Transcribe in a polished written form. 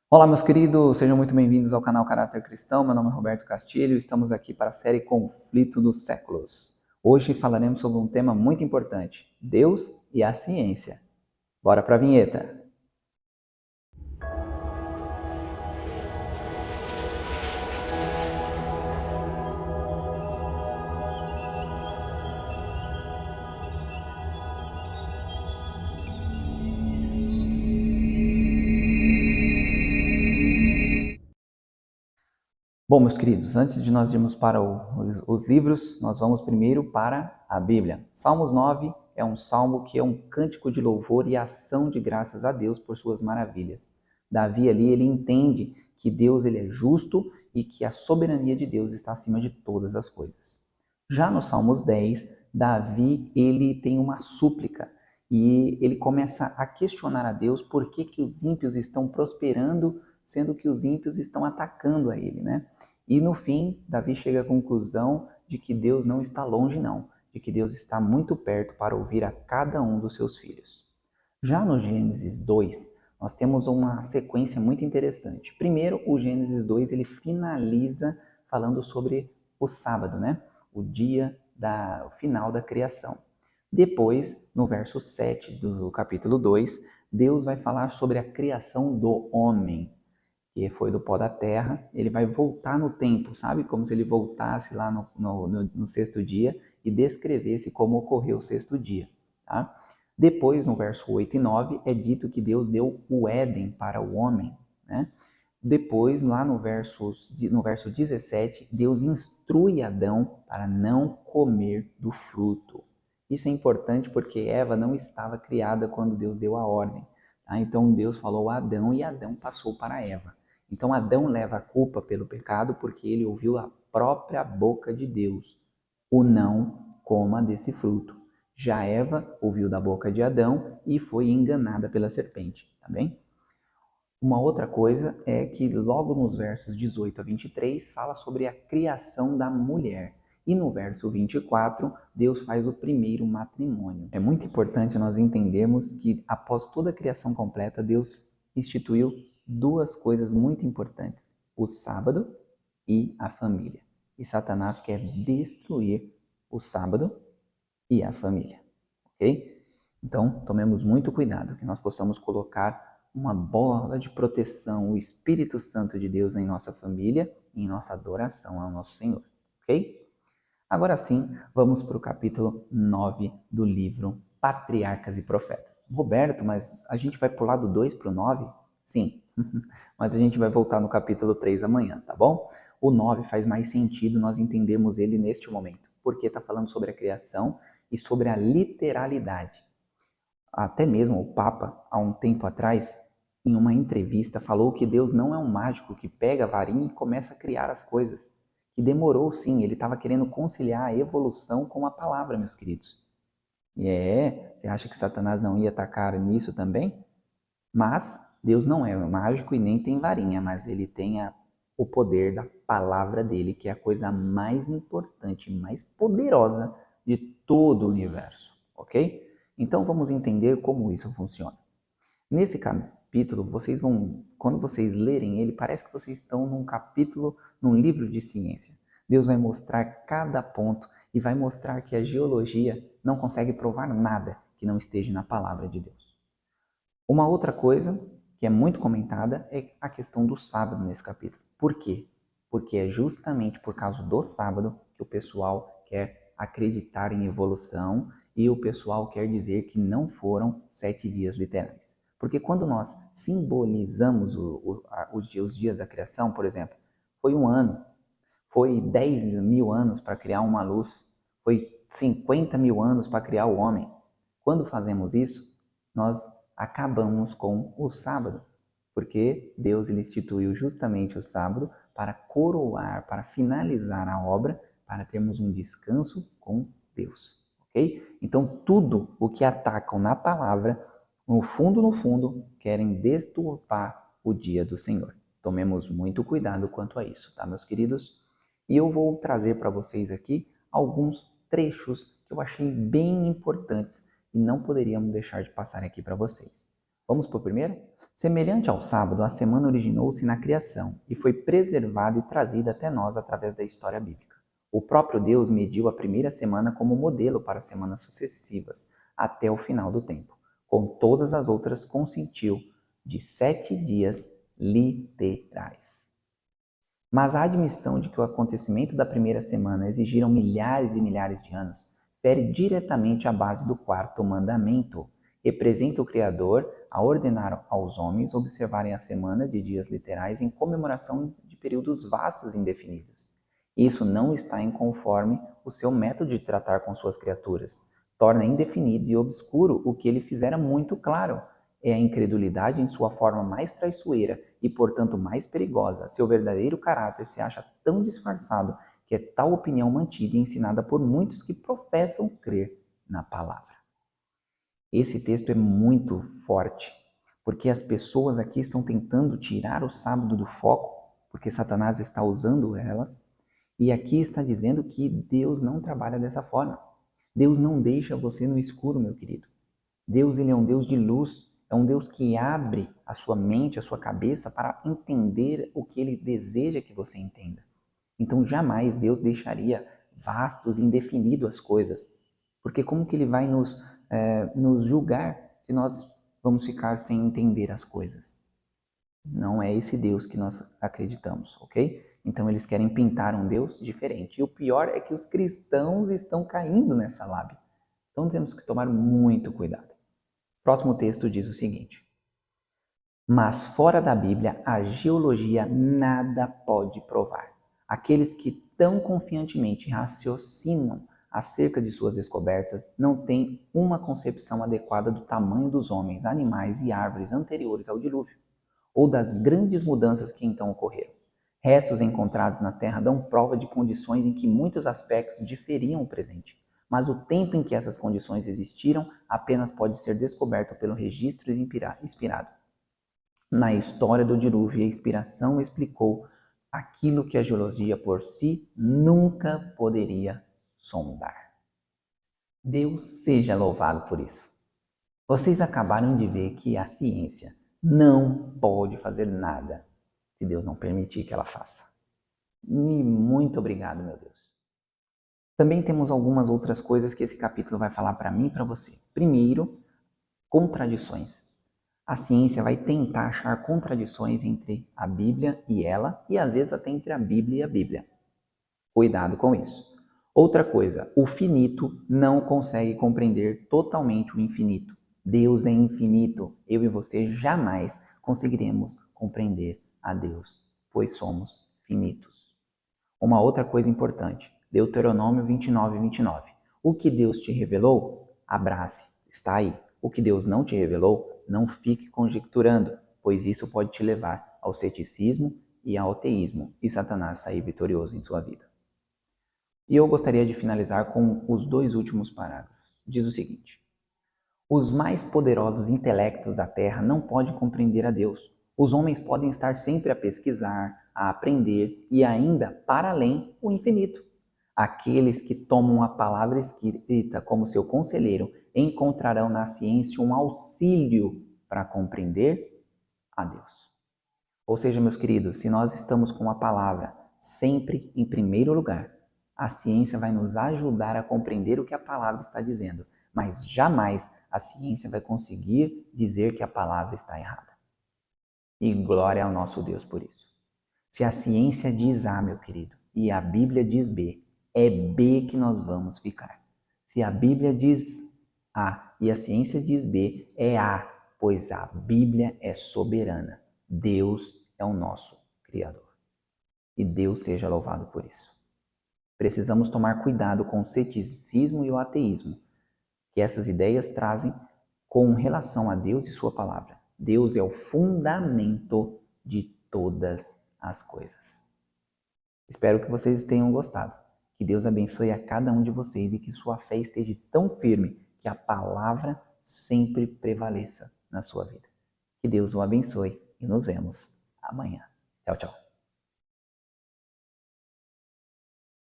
Olá, meus queridos, sejam muito bem-vindos ao canal Caráter Cristão. Meu nome é Roberto Castilho e estamos aqui para a série Conflito dos Séculos. Hoje falaremos sobre um tema muito importante: Deus e a ciência. Bora para a vinheta! Bom, meus queridos, antes de nós irmos para os livros, nós vamos primeiro para a Bíblia. Salmos 9 é um salmo que é um cântico de louvor e ação de graças a Deus por suas maravilhas. Davi ali, ele entende que Deus ele é justo e que a soberania de Deus está acima de todas as coisas. Já no Salmos 10, Davi ele tem uma súplica e ele começa a questionar a Deus por que os ímpios estão prosperando, sendo que os ímpios estão atacando a ele, né? E no fim, Davi chega à conclusão de que Deus não está longe, não, de que Deus está muito perto para ouvir a cada um dos seus filhos. Já no Gênesis 2, nós temos uma sequência muito interessante. Primeiro, o Gênesis 2 ele finaliza falando sobre o sábado, né? O dia o final da criação. Depois, no verso 7 do capítulo 2, Deus vai falar sobre a criação do homem, que foi do pó da terra. Ele vai voltar no tempo, sabe? Como se ele voltasse lá no sexto dia e descrevesse como ocorreu o sexto dia, tá? Depois, no verso 8 e 9, é dito que Deus deu o Éden para o homem, né? Depois, lá no verso 17, Deus instrui Adão para não comer do fruto. Isso é importante porque Eva não estava criada quando Deus deu a ordem, tá? Então Deus falou a Adão e Adão passou para Eva. Então Adão leva a culpa pelo pecado porque ele ouviu a própria boca de Deus: o não coma desse fruto. Já Eva ouviu da boca de Adão e foi enganada pela serpente, tá bem? Uma outra coisa é que logo nos versos 18 a 23 fala sobre a criação da mulher. E no verso 24, Deus faz o primeiro matrimônio. É muito importante nós entendermos que após toda a criação completa, Deus instituiu duas coisas muito importantes: o sábado e a família. E Satanás quer destruir o sábado e a família, ok? Então, tomemos muito cuidado, que nós possamos colocar uma bola de proteção, o Espírito Santo de Deus em nossa família, em nossa adoração ao nosso Senhor, ok? Agora sim, vamos para o capítulo 9 do livro Patriarcas e Profetas. Roberto, mas a gente vai pular do 2 para o 9? Sim, mas a gente vai voltar no capítulo 3 amanhã, tá bom? O 9 faz mais sentido nós entendermos ele neste momento, porque está falando sobre a criação e sobre a literalidade. Até mesmo o Papa, há um tempo atrás, em uma entrevista, falou que Deus não é um mágico que pega a varinha e começa a criar as coisas. Que demorou sim, ele estava querendo conciliar a evolução com a palavra, meus queridos. Você acha que Satanás não ia atacar nisso também? Mas Deus não é mágico e nem tem varinha, mas ele tem o poder da palavra dele, que é a coisa mais importante, mais poderosa de todo o universo, ok? Então vamos entender como isso funciona. Nesse capítulo, quando vocês lerem ele, parece que vocês estão num capítulo, num livro de ciência. Deus vai mostrar cada ponto e vai mostrar que a geologia não consegue provar nada que não esteja na palavra de Deus. Uma outra coisa que é muito comentada é a questão do sábado nesse capítulo. Por quê? Porque é justamente por causa do sábado que o pessoal quer acreditar em evolução e o pessoal quer dizer que não foram 7 dias literais. Porque quando nós simbolizamos os dias da criação, por exemplo, foi um ano, foi 10 mil anos para criar uma luz, foi 50 mil anos para criar o homem. Quando fazemos isso, nós acabamos com o sábado, porque Deus ele instituiu justamente o sábado para coroar, para finalizar a obra, para termos um descanso com Deus, ok? Então tudo o que atacam na palavra, no fundo, querem deturpar o dia do Senhor. Tomemos muito cuidado quanto a isso, tá, meus queridos? E eu vou trazer para vocês aqui alguns trechos que eu achei bem importantes e não poderíamos deixar de passar aqui para vocês. Vamos para o primeiro? Semelhante ao sábado, a semana originou-se na criação e foi preservada e trazida até nós através da história bíblica. O próprio Deus mediu a primeira semana como modelo para as semanas sucessivas, até o final do tempo. Com todas as outras consentiu de 7 dias literais. Mas a admissão de que o acontecimento da primeira semana exigiram milhares e milhares de anos fere diretamente a base do quarto mandamento. Representa o Criador a ordenar aos homens observarem a semana de dias literais em comemoração de períodos vastos e indefinidos. Isso não está em conforme o seu método de tratar com suas criaturas. Torna indefinido e obscuro o que ele fizera muito claro. É a incredulidade em sua forma mais traiçoeira e, portanto, mais perigosa. Seu verdadeiro caráter se acha tão disfarçado que é tal opinião mantida e ensinada por muitos que professam crer na palavra. Esse texto é muito forte, porque as pessoas aqui estão tentando tirar o sábado do foco, porque Satanás está usando elas, e aqui está dizendo que Deus não trabalha dessa forma. Deus não deixa você no escuro, meu querido. Deus, ele é um Deus de luz, é um Deus que abre a sua mente, a sua cabeça para entender o que ele deseja que você entenda. Então jamais Deus deixaria vastos e indefinido as coisas, porque como que ele vai nos julgar se nós vamos ficar sem entender as coisas? Não é esse Deus que nós acreditamos, ok? Então eles querem pintar um Deus diferente. E o pior é que os cristãos estão caindo nessa lábia. Então temos que tomar muito cuidado. Próximo texto diz o seguinte: mas fora da Bíblia, a geologia nada pode provar. Aqueles que tão confiantemente raciocinam acerca de suas descobertas não têm uma concepção adequada do tamanho dos homens, animais e árvores anteriores ao dilúvio, ou das grandes mudanças que então ocorreram. Restos encontrados na Terra dão prova de condições em que muitos aspectos diferiam o presente, mas o tempo em que essas condições existiram apenas pode ser descoberto pelo registro inspirado. Na história do dilúvio, a inspiração explicou aquilo que a geologia por si nunca poderia sondar. Deus seja louvado por isso. Vocês acabaram de ver que a ciência não pode fazer nada se Deus não permitir que ela faça. E muito obrigado, meu Deus. Também temos algumas outras coisas que esse capítulo vai falar para mim e para você. Primeiro, contradições. A ciência vai tentar achar contradições entre a Bíblia e ela, e às vezes até entre a Bíblia e a Bíblia. Cuidado com isso. Outra coisa, o finito não consegue compreender totalmente o infinito. Deus é infinito. Eu e você jamais conseguiremos compreender a Deus, pois somos finitos. Uma outra coisa importante, Deuteronômio 29:29. O que Deus te revelou, abrace, está aí. O que Deus não te revelou, não fique conjecturando, pois isso pode te levar ao ceticismo e ao ateísmo, e Satanás sair vitorioso em sua vida. E eu gostaria de finalizar com os 2 últimos parágrafos. Diz o seguinte: os mais poderosos intelectos da Terra não podem compreender a Deus. Os homens podem estar sempre a pesquisar, a aprender e ainda, para além, o infinito. Aqueles que tomam a palavra escrita como seu conselheiro encontrarão na ciência um auxílio para compreender a Deus. Ou seja, meus queridos, se nós estamos com a palavra sempre em primeiro lugar, a ciência vai nos ajudar a compreender o que a palavra está dizendo, mas jamais a ciência vai conseguir dizer que a palavra está errada. E glória ao nosso Deus por isso. Se a ciência diz A, meu querido, e a Bíblia diz B, é B que nós vamos ficar. Se a Bíblia diz A e a ciência diz B, é A, pois a Bíblia é soberana. Deus é o nosso Criador. E Deus seja louvado por isso. Precisamos tomar cuidado com o ceticismo e o ateísmo, que essas ideias trazem com relação a Deus e sua palavra. Deus é o fundamento de todas as coisas. Espero que vocês tenham gostado. Que Deus abençoe a cada um de vocês e que sua fé esteja tão firme que a palavra sempre prevaleça na sua vida. Que Deus o abençoe e nos vemos amanhã. Tchau, tchau.